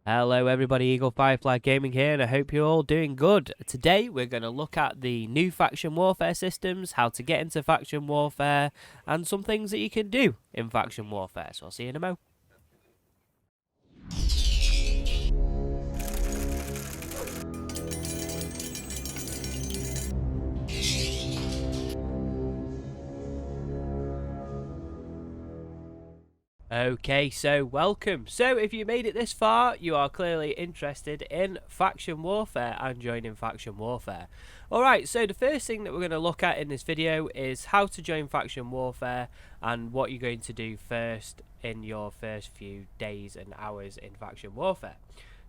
Hello everybody, Eaglefirefly Gaming here, and I hope you're all doing good. Today we're going to look at the new faction warfare systems, how to get into faction warfare, and some things that you can do in faction warfare. So I'll see you in a mo. Okay, so welcome. So if you made it this far, you are clearly interested in faction warfare and joining faction warfare. Alright, so the first thing that we're going to look at in this video is how to join faction warfare and what you're going to do first in your first few days and hours in faction warfare.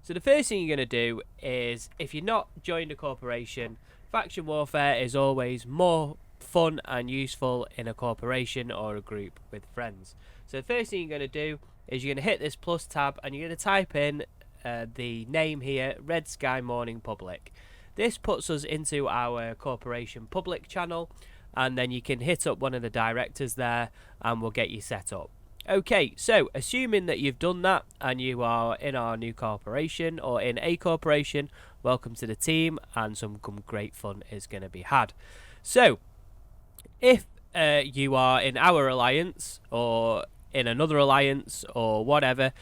So the first thing you're going to do is, if you're not joined a corporation, faction warfare is always more fun and useful in a corporation or a group with friends. So the first thing you're going to do is you're going to hit this plus tab and you're going to type in the name here, Red Sky Morning Public. This puts us into our corporation public channel, and then you can hit up one of the directors there and we'll get you set up. Okay, so assuming that you've done that and you are in our new corporation or in a corporation, welcome to the team, and some great fun is going to be had. So if you are in our alliance or in another alliance or whatever,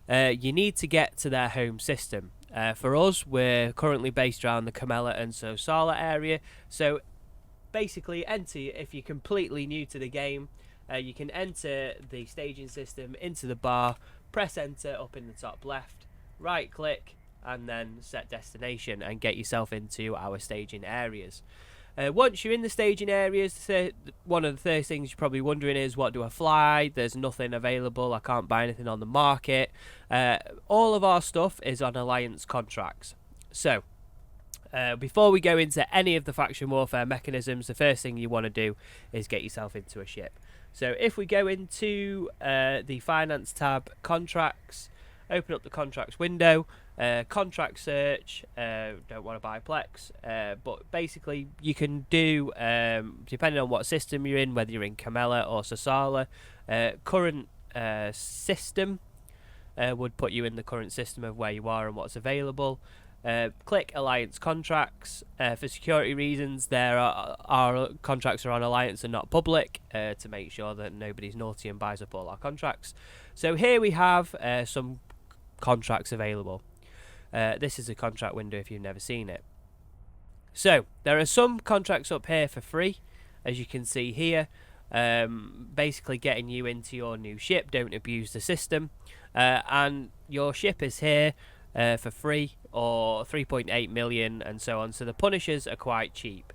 you need to get to their home system. For us, we're currently based around the Camella and Sosala area, so basically if you're completely new to the game, you can enter the staging system into the bar, press enter up in the top left, right click, and then set destination and get yourself into our staging areas. Once you're in the staging areas, one of the first things you're probably wondering is, what do I fly? There's nothing available. I can't buy anything on the market. All of our stuff is on alliance contracts. So before we go into any of the faction warfare mechanisms, the first thing you want to do is get yourself into a ship. So if we go into the finance tab, contracts, open up the contracts window, contract search, don't want to buy Plex, but basically you can do, depending on what system you're in, whether you're in Camella or Sosala, current system would put you in the current system of where you are and what's available. Click alliance contracts. For security reasons, our contracts are on alliance and not public, to make sure that nobody's naughty and buys up all our contracts. So here we have some contracts available. This is a contract window if you've never seen it. So there are some contracts up here for free, as you can see here, basically getting you into your new ship. Don't abuse the system, and your ship is here for free, or 3.8 million and so on. So the Punishers are quite cheap.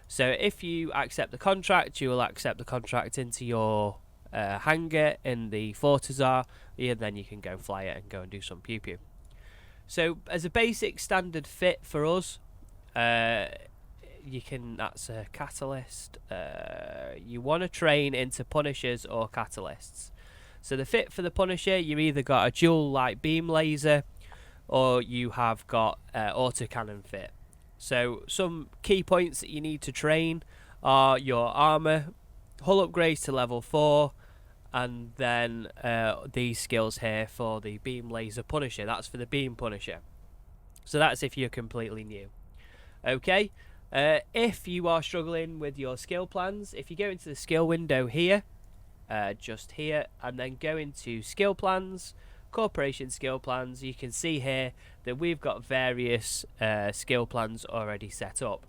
So if you accept the contract, you will accept the contract into your hangar in the Fortizar, and then you can go fly it and go and do some pew pew. So as a basic standard fit for us, that's a catalyst. You want to train into Punishers or catalysts. So the fit for the Punisher, you either got a dual light beam laser, or you have got autocannon fit. So some key points that you need to train are your armor, hull upgrades to level 4, and then these skills here for the beam laser Punisher. That's for the beam Punisher. So that's if you're completely new. Okay, if you are struggling with your skill plans, if you go into the skill window here, just here, and then go into skill plans, corporation skill plans, you can see here that we've got various skill plans already set up.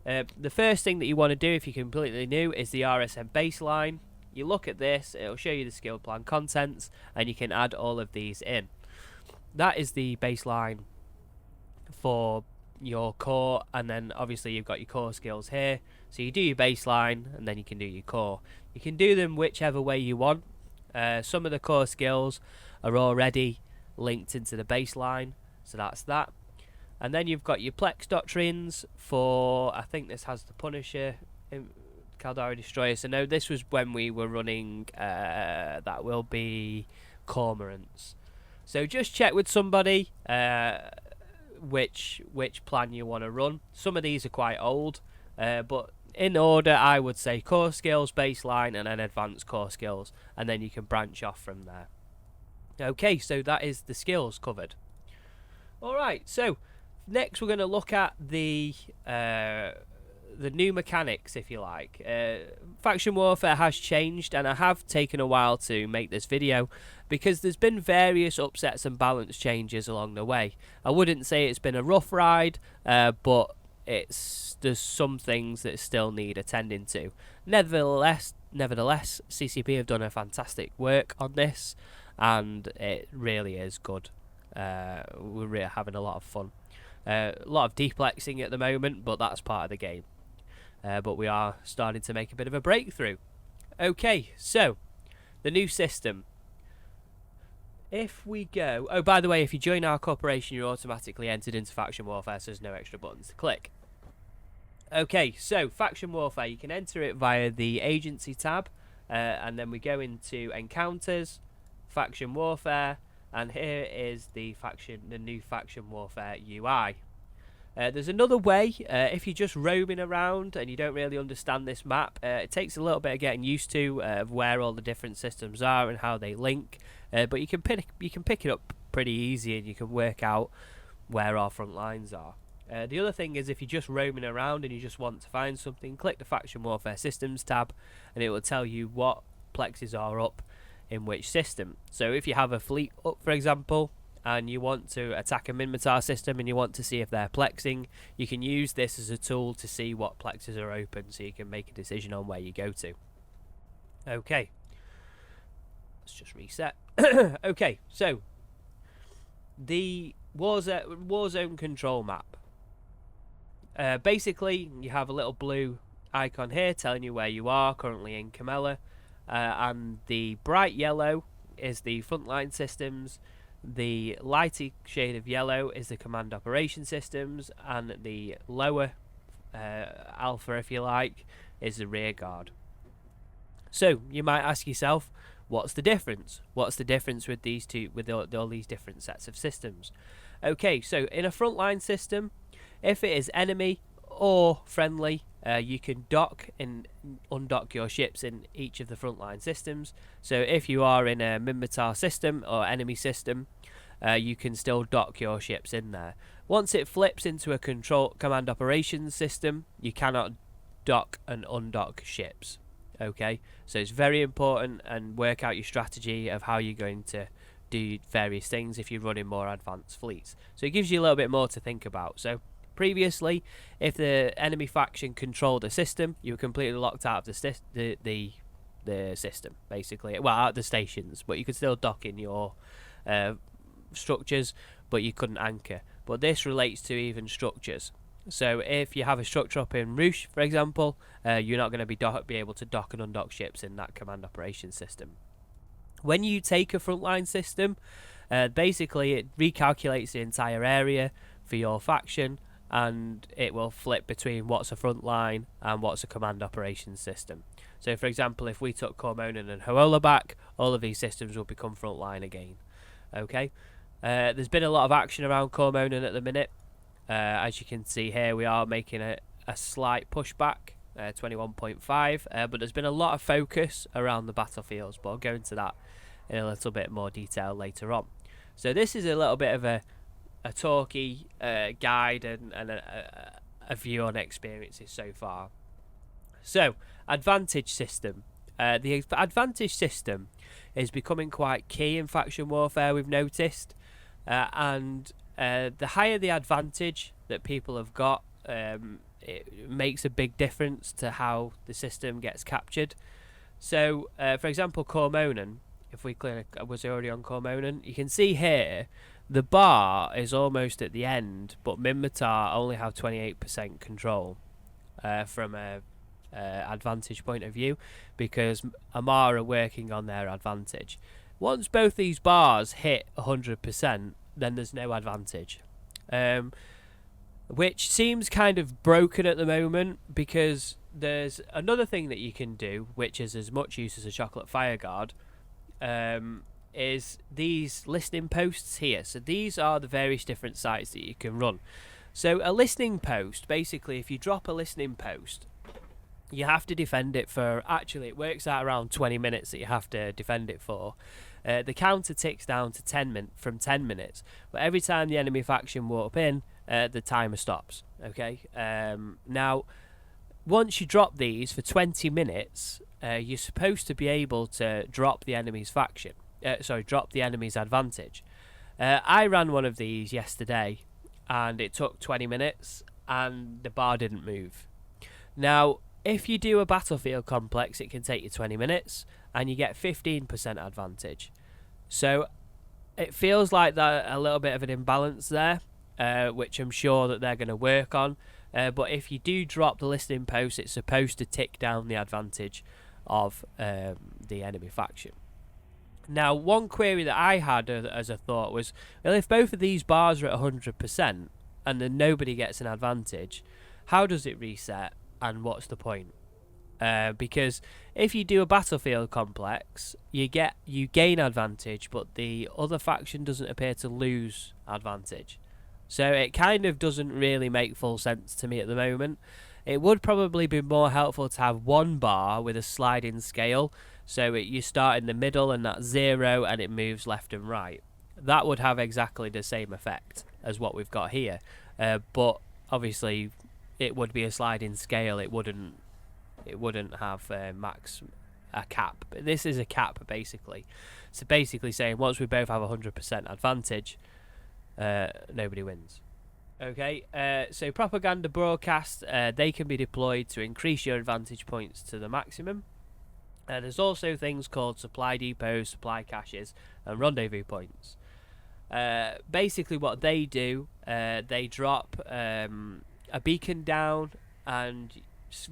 The first thing that you want to do if you're completely new is the RSM baseline. You look at this, it'll show you the skill plan contents, and you can add all of these in. That is the baseline for your core, and then obviously you've got your core skills here. So you do your baseline and then you can do your core. You can do them whichever way you want. Some of the core skills are already linked into the baseline, so that's that. And then you've got your Plex doctrines for, I think this has the Punisher, Caldari Destroyer. So no, this was when we were running, that will be Cormorants. So just check with somebody which plan you want to run. Some of these are quite old, but in order, I would say core skills, baseline, and then advanced core skills, and then you can branch off from there. Okay, so that is the skills covered. Alright, so next we're going to look at the new mechanics, if you like. Faction Warfare has changed, and I have taken a while to make this video because there's been various upsets and balance changes along the way. I wouldn't say it's been a rough ride, but there's some things that still need attending to. Nevertheless, CCP have done a fantastic work on this, and it really is good. We're really having a lot of fun. A lot of deplexing at the moment, but that's part of the game. But we are starting to make a bit of a breakthrough. Okay, so the new system. If we go... Oh, by the way, if you join our corporation, you're automatically entered into Faction Warfare, so there's no extra buttons to click. Okay, so Faction Warfare, you can enter it via the Agency tab, and then we go into Encounters, Faction Warfare, and here is the new Faction Warfare UI. There's another way. If you're just roaming around and you don't really understand this map, it takes a little bit of getting used to of where all the different systems are and how they link. But you can pick it up pretty easy, and you can work out where our front lines are. The other thing is, if you're just roaming around and you just want to find something, click the Faction Warfare Systems tab, and it will tell you what plexes are up in which system. So if you have a fleet up, for example, and you want to attack a Minmatar system and you want to see if they're plexing, you can use this as a tool to see what plexes are open, so you can make a decision on where you go to. Okay, let's just reset. Okay, so the Warzone control map. Basically, you have a little blue icon here telling you where you are, currently in Camella, and the bright yellow is the frontline systems. The lighty shade of yellow is the command operation systems, and the lower alpha, if you like, is the rear guard. So you might ask yourself, what's the difference? What's the difference with these two, with all these different sets of systems? Okay, so in a frontline system, if it is enemy or friendly, you can dock and undock your ships in each of the frontline systems. So if you are in a Minmatar system or enemy system, you can still dock your ships in there. Once it flips into a command operations system, you cannot dock and undock ships. Okay, so it's very important, and work out your strategy of how you're going to do various things if you're running more advanced fleets. So it gives you a little bit more to think about. So previously, if the enemy faction controlled a system, you were completely locked out of the system, basically. Well, out of the stations, but you could still dock in your structures, but you couldn't anchor. But this relates to even structures. So if you have a structure up in Roosh, for example, you're not going to be able to dock and undock ships in that command operation system. When you take a frontline system, basically it recalculates the entire area for your faction, and it will flip between what's a frontline and what's a command operations system. So for example, if we took Cormonan and Hoela back, all of these systems will become frontline again. Okay, there's been a lot of action around Cormonan at the minute. As you can see here, we are making a slight pushback, 21.5, but there's been a lot of focus around the battlefields, but I'll go into that in a little bit more detail later on. So this is a little bit of a talky guide and a view on experiences so far. So, advantage system. The advantage system is becoming quite key in faction warfare, we've noticed, and the higher the advantage that people have got, it makes a big difference to how the system gets captured. So, for example, Cormonan, if we click, I was already on Cormonan, you can see here the bar is almost at the end, but Minmatar only have 28% control from a advantage point of view, because Amar are working on their advantage. Once both these bars hit 100%, then there's no advantage, which seems kind of broken at the moment, because there's another thing that you can do, which is as much use as a chocolate fireguard, is these listening posts here. So these are the various different sites that you can run. So a listening post, basically, if you drop a listening post, you have to defend it for, actually it works out around 20 minutes that you have to defend it for. the counter ticks down to 10 minutes, but every time the enemy faction warp in, the timer stops. Okay. Now, once you drop these for 20 minutes, you're supposed to be able to drop the enemy's faction. Drop the enemy's advantage. I ran one of these yesterday, and it took 20 minutes, and the bar didn't move. Now, if you do a battlefield complex, it can take you 20 minutes, and you get 15% advantage. So it feels like that a little bit of an imbalance there, which I'm sure that they're going to work on. But if you do drop the listening post, it's supposed to tick down the advantage of the enemy faction. Now, one query that I had as a thought was, well, if both of these bars are at 100% and then nobody gets an advantage, how does it reset and what's the point? Because if you do a battlefield complex, you gain advantage, but the other faction doesn't appear to lose advantage. So it kind of doesn't really make full sense to me at the moment. It would probably be more helpful to have one bar with a sliding scale, so you start in the middle and that's 0 and it moves left and right. That would have exactly the same effect as what we've got here, but obviously it would be a sliding scale. It wouldn't have a cap. But this is a cap basically. So basically saying once we both have 100% advantage, nobody wins. Okay, so propaganda broadcast, they can be deployed to increase your advantage points to the maximum. There's also things called supply depots, supply caches, and rendezvous points. Basically what they do, they drop a beacon down, and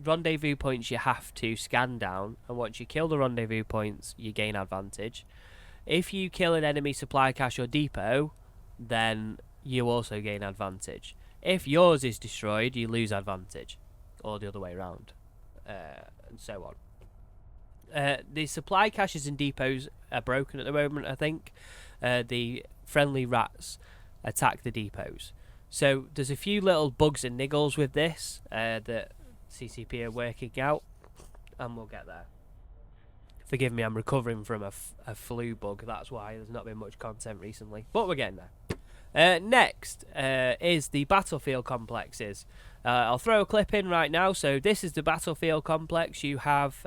rendezvous points you have to scan down, and once you kill the rendezvous points, you gain advantage. If you kill an enemy supply cache or depot, then you also gain advantage. If yours is destroyed, you lose advantage, or the other way around, and so on. The supply caches and depots are broken at the moment, I think. The friendly rats attack the depots. So there's a few little bugs and niggles with this that CCP are working out, and we'll get there. Forgive me, I'm recovering from a flu bug, that's why there's not been much content recently, but we're getting there. Next is the battlefield complexes. I'll throw a clip in right now. So this is the battlefield complex. You have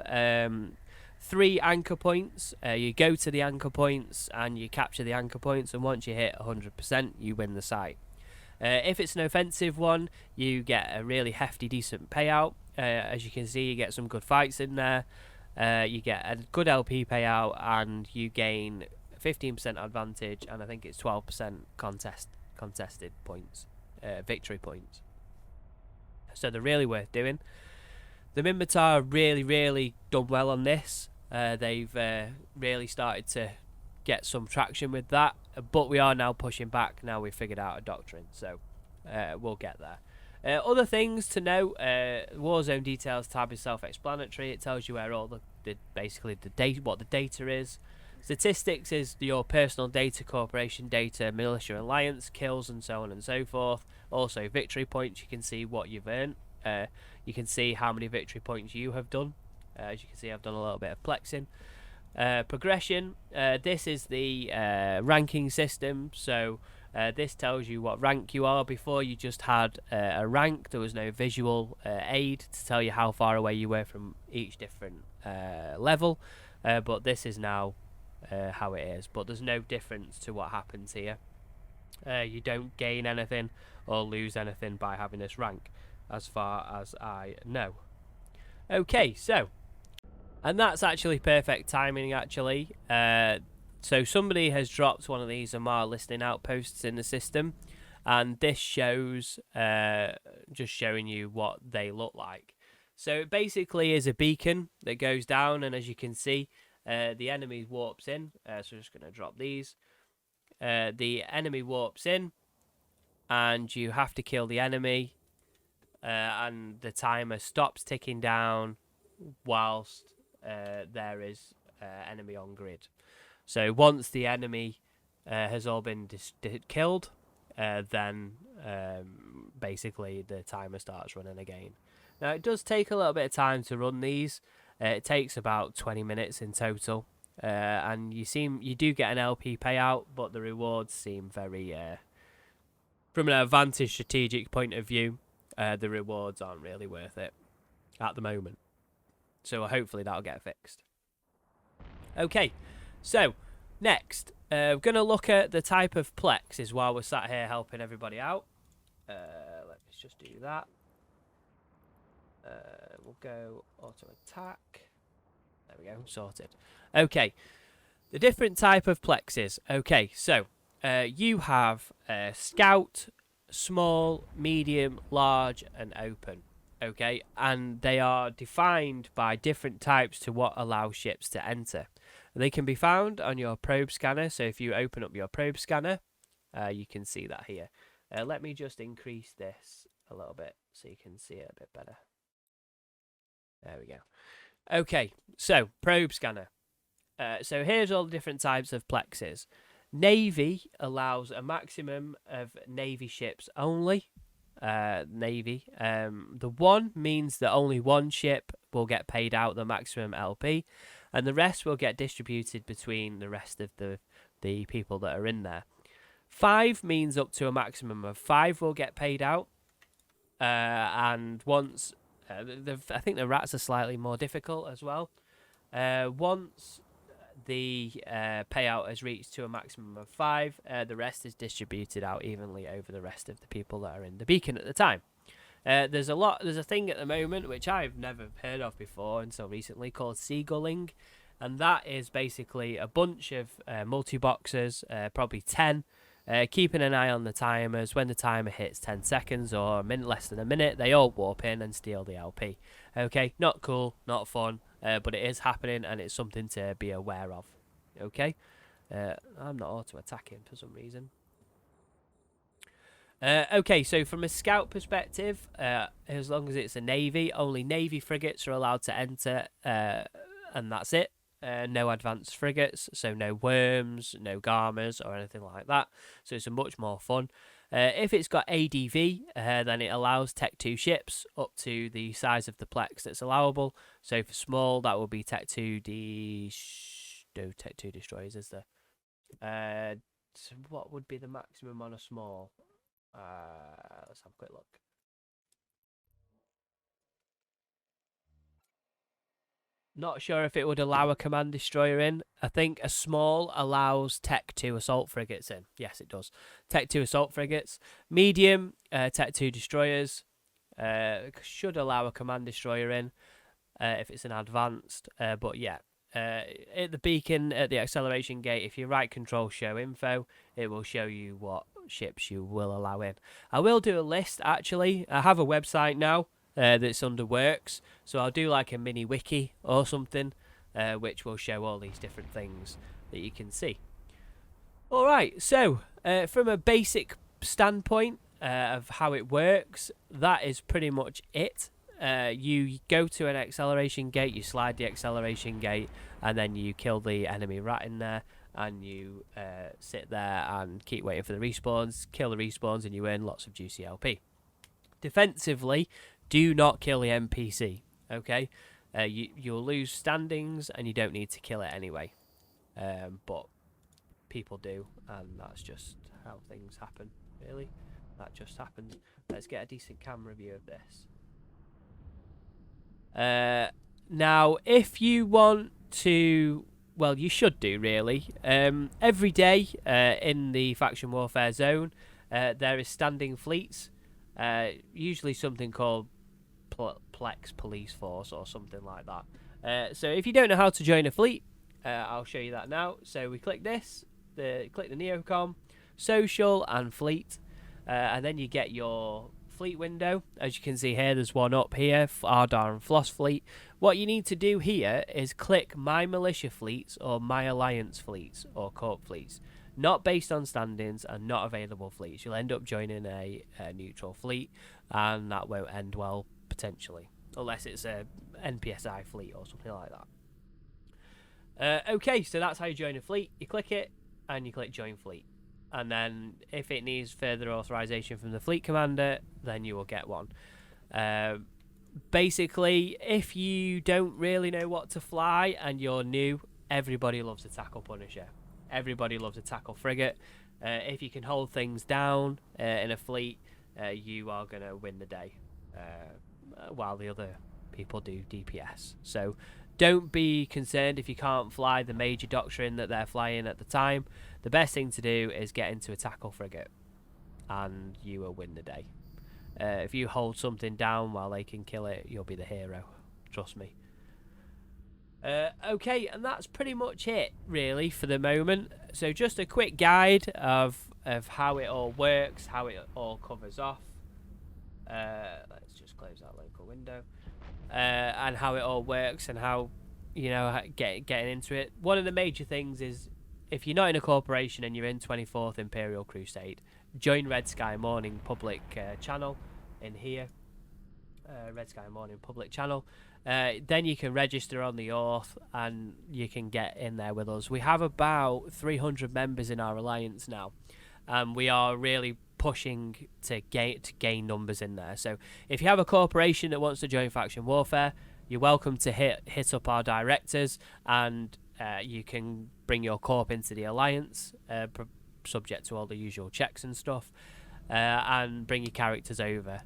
3 anchor points. You go to the anchor points and you capture the anchor points, and once you hit 100%, you win the site. If it's an offensive one, you get a really hefty, decent payout. As you can see, you get some good fights in there. You get a good LP payout, and you gain 15% advantage, and I think it's 12% contested points, victory points. So they're really worth doing. The Minmatar really done well on this. They've really started to get some traction with that, but we are now pushing back. Now we've figured out a doctrine, so we'll get there. Other things to note: Warzone details tab is self-explanatory. It tells you where all the basically the data, what the data is. Statistics is your personal data, corporation data, militia alliance, kills, and so on and so forth. Also victory points, you can see what you've earned. You can see how many victory points you have done. As you can see, I've done a little bit of plexing. Progression, this is the ranking system. So this tells you what rank you are. Before, you just had a rank. There was no visual aid to tell you how far away you were from each different level. But this is now how it is, but there's no difference to what happens here. You don't gain anything or lose anything by having this rank, as far as I know. Okay, so, and that's actually perfect timing, actually. So somebody has dropped one of these Amar listening outposts in the system, and this shows, just showing you what they look like. So it basically is a beacon that goes down, and as you can see, the enemy warps in. So I'm just going to drop these. The enemy warps in, and you have to kill the enemy, and the timer stops ticking down whilst there is enemy on grid. So once the enemy has all been killed, then basically the timer starts running again. Now it does take a little bit of time to run these. It takes about 20 minutes in total. and you do get an LP payout, but the rewards seem very from an advantage strategic point of view, the rewards aren't really worth it at the moment. So hopefully that'll get fixed. Okay, so next, we're going to look at the type of plexes while we're sat here helping everybody out. Let's just do that. We'll go auto attack. There we go, sorted. Okay, the different type of plexes. Okay, so you have scout, small, medium, large, and open. Okay, and they are defined by different types to what allows ships to enter. They can be found on your probe scanner. So if you open up your probe scanner, you can see that here. Let me just increase this a little bit so you can see it a bit better. There we go. Okay, so probe scanner. So here's all the different types of plexes. Navy allows a maximum of Navy ships only. Navy. The one means that only one ship will get paid out the maximum LP, and the rest will get distributed between the rest of the people that are in there. 5 means up to a maximum of 5 will get paid out, and once I think the rats are slightly more difficult as well. Once the payout has reached to a maximum of 5, the rest is distributed out evenly over the rest of the people that are in the beacon at the time. There's a thing at the moment which I've never heard of before until recently called seagulling, and that is basically a bunch of multi-boxers, probably 10, keeping an eye on the timers. When the timer hits 10 seconds or less than a minute, they all warp in and steal the LP. Okay, not cool, not fun, but it is happening and it's something to be aware of. Okay, I'm not auto-attacking for some reason. Okay, so from a scout perspective, as long as it's a Navy, only Navy frigates are allowed to enter, and that's it. No advanced frigates, so no worms, no garmers or anything like that. So it's a much more fun. If it's got ADV, then it allows Tech 2 ships up to the size of the plex that's allowable. So for small, that will be Tech 2 no Tech 2 destroyers, is there? So what would be the maximum on a small? Let's have a quick look. Not sure if it would allow a command destroyer in. I think a small allows Tech 2 assault frigates in. Yes, it does. Tech 2 assault frigates. Medium, Tech 2 destroyers. Should allow a command destroyer in if it's an advanced. But yeah, at the beacon, at the acceleration gate, if you right control show info, it will show you what ships you will allow in. I will do a list, actually. I have a website now. That's under works, so I'll do like a mini wiki or something, which will show all these different things that you can see. Alright, so from a basic standpoint of how it works, that is pretty much it. You go to an acceleration gate, you slide the acceleration gate, and then you kill the enemy rat in there, and you sit there and keep waiting for the respawns, kill the respawns, and you earn lots of juicy LP. Defensively, do not kill the NPC, okay? You'll lose standings and you don't need to kill it anyway. But people do, and that's just how things happen, really. That just happens. Let's get a decent camera view of this. Now, if you want to... Well, you should do, really. Every day in the Faction Warfare Zone, there is standing fleets. Usually something called Plex Police Force or something like that. So if you don't know how to join a fleet, I'll show you that now. So we click this, click the Neocom, Social and Fleet, and then you get your fleet window. As you can see here, there's one up here, Ardar and Floss Fleet. What you need to do here is click My Militia Fleets or My Alliance Fleets or Corp Fleets. Not based on standings and not available fleets. You'll end up joining a neutral fleet, and that won't end well, potentially. Unless it's a NPSI fleet or something like that. Okay, so that's how you join a fleet. You click it, and you click Join Fleet. And then, if it needs further authorization from the fleet commander, then you will get one. Basically, if you don't really know what to fly, and you're new, everybody loves a tackle punisher. Everybody loves a tackle frigate. If you can hold things down in a fleet, you are going to win the day, while the other people do DPS. So don't be concerned if you can't fly the major doctrine that they're flying at the time. The best thing to do is get into a tackle frigate, and you will win the day. If you hold something down while they can kill it, you'll be the hero. Trust me. Okay, and that's pretty much it, really, for the moment. So just a quick guide of how it all works, how it all covers off. Let's just close that local window. And how it all works and how, you know, getting into it. One of the major things is, if you're not in a corporation and you're in 24th Imperial Crusade, join Red Sky Morning public channel in here. Red Sky Morning public channel. Then you can register on the Auth and you can get in there with us. We have about 300 members in our alliance now. We are really pushing to gain numbers in there. So if you have a corporation that wants to join Faction Warfare, you're welcome to hit up our directors, and you can bring your corp into the alliance, subject to all the usual checks and stuff. And bring your characters over.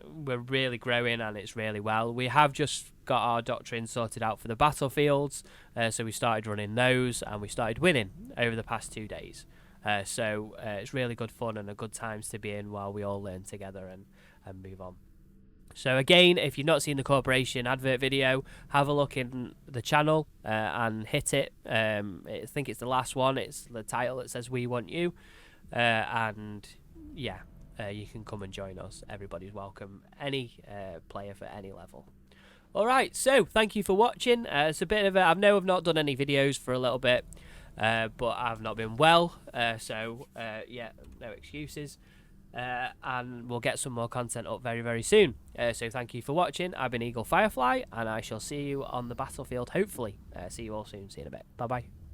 We're really growing, and it's really well. We have just got our doctrine sorted out for the battlefields, so we started running those, and we started winning over the past 2 days. So it's really good fun and a good times to be in while we all learn together and move on. So again, if you've not seen the corporation advert video, have a look in the channel and hit it. I think it's the last one. It's the title that says "We Want You," and yeah, you can come and join us. Everybody's welcome. Any player for any level. All right, so thank you for watching. It's a bit of I know I've not done any videos for a little bit, but I've not been well, so yeah, no excuses. And we'll get some more content up very, very soon. So thank you for watching. I've been Eaglefirefly, and I shall see you on the battlefield, hopefully. See you all soon. See you in a bit. Bye-bye.